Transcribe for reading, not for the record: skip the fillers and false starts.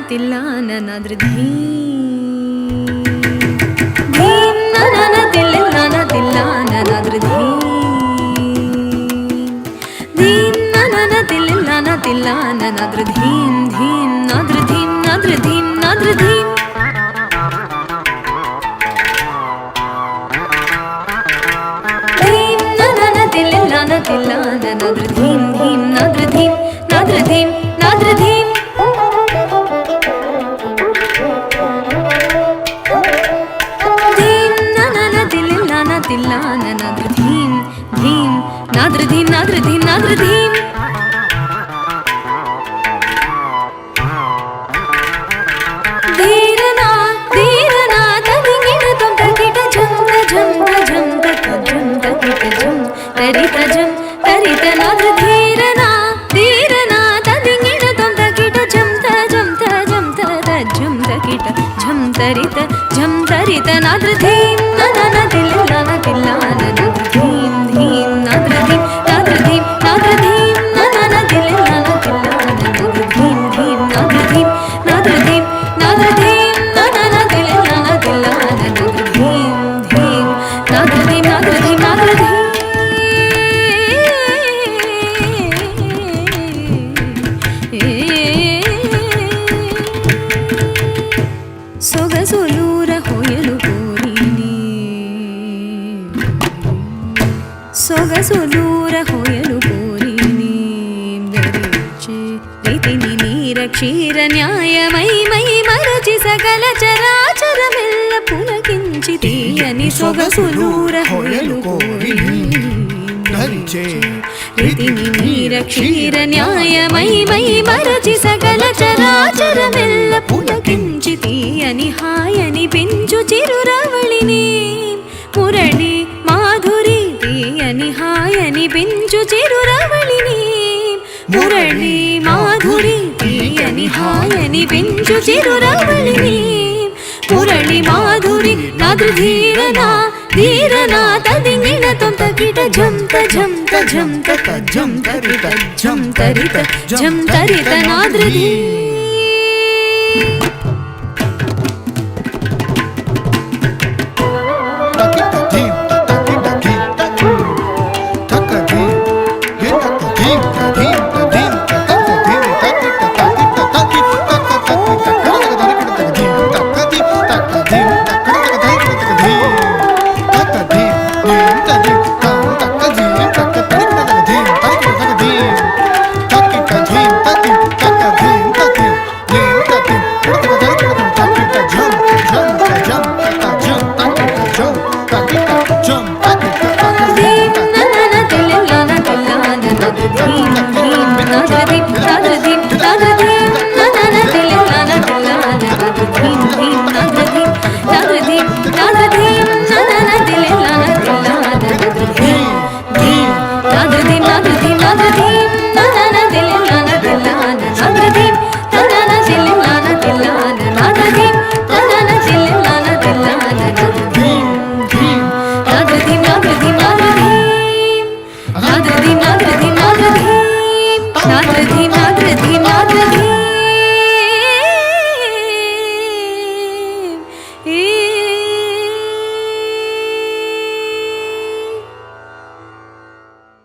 ತಿಲ್ಲಾನ ನಾದ್ರ ಧೀಂ ಧೀಂ ನನ ತಿಲ್ಲಾನ ತಿಲ್ಲಾನ ನಾದ್ರ ಧೀಂ ಧೀಂ ನನ ತಿಲ್ಲಾನ ತಿಲ್ಲಾನ ನಾದ್ರ ಧೀಂ ಧೀಂ ನಾದ್ರ ಧೀಂ ನಾದ್ರ ಧೀಂ ನಾದ್ರ ಧೀಂ ಧೀಂ ನನ ತಿಲ್ಲಾನ ತಿಲ್ಲಾನ ನಾದ್ರ ಧೀಂ ಧೀಂ ನಾದ್ರ ಧೀಂ ನಾದ್ರ ಧೀಂ ನಾದ್ರ ಧೀಂ ತಿಲ್ಲಾನ ನಾದ್ರ ಧೀಂ ಧೀಂ ನಾದ್ರ ಧೀಂ ನಾದ್ರ ಧೀಂ ನಾದ್ರ ಧೀಂ ಧೀರನಾ ಧೀರನಾ ತದಿಗಿಡ ತೊಂತ ಕಿಟ ಝಂತ ಝಂತ ಝಂತ ಝಂತ ಕಿಟ ಝಂ ತರಿತ ಝಂ ತರಿತ ನಾದ್ರ ಧೀರನಾ ಧೀರನಾ ತದಿಗಿಡ ತೊಂತ ಕಿಟ ಝಂತ ಝಂತ ಝಂತ ಝಂತ ಕಿಟ ಝಂ ತರಿತ ನಾದ್ರ ಧೀಂ ನನ ತಿಲ್ಲಾನ ತಿಲ್ಲಾನ ನಾದ್ರ ಧೀಂ ಧೀಂ ನಾದ್ರ ಧೀಂ ನಾದ್ರ ಧೀಂ ನಾದ್ರ ಧೀಂ ನನ ತಿಲ್ಲಾನ ತಿಲ್ಲಾನ ನಾದ್ರ ಧೀಂ ಧೀಂ ನಾದ್ರ ಧೀಂ ನಾದ್ರ ಧೀಂ ನಾದ್ರ ಧೀಂ ನನ ತಿಲ್ಲಾನ ತಿಲ್ಲಾನ ನಾದ್ರ ಧೀಂ ಧೀಂ ನಾದ್ರ ಧೀಂ ನಾದ್ರ ಧೀಂ ನಾದ್ರ ಧೀಂ ಸೊಗಸೊಲೂರ ಹೊಯಲು ಸೊಗಸೊಲೂರ ಹೊಯಲು ಕೋರಿನಿ ರೀತಿನಿ ನೀರ ಕ್ಷೀರ ನ್ಯಾಯ ಮೈ ಮೈ ಮರಚಿ ಸಕಲ ಚರಾಚರವೆಲ್ಲ ಪುಲಕಿಂಚಿತೀಯನಿ ಸೊಗಸೊಲೂರ ಹೊಯಲು ಕೋರಿನಿ ರೀತಿನಿ ನೀರ ಕ್ಷೀರ ನ್ಯಾಯ ಮೈ ಮೈ ಮರಚಿ ಸಕಲ ಚರಾಚರವೆಲ್ಲ ಪುಲಕಿಂಚಿತೀಯನಿ ಹಾಯನಿ ಪಿಂಚು ಚಿರುರವಳಿನಿ ಮುರಳಿ ಮಾಧುರಿ తీయని హాయని పెంచు చిరురవళిని మురళి మాధురి తీయని హాయని పెంచు చిరురవళిని మురళి మాధురి నాద్ర ధీరనా ధీరనా తదిగిణ తొంత కిట ఝంత ఝంత ఝంత ఝం తరిత ఝం తరిత ఝం తరిత నాద్ర ధీర నాద్ర ధీం నాద్ర ధీం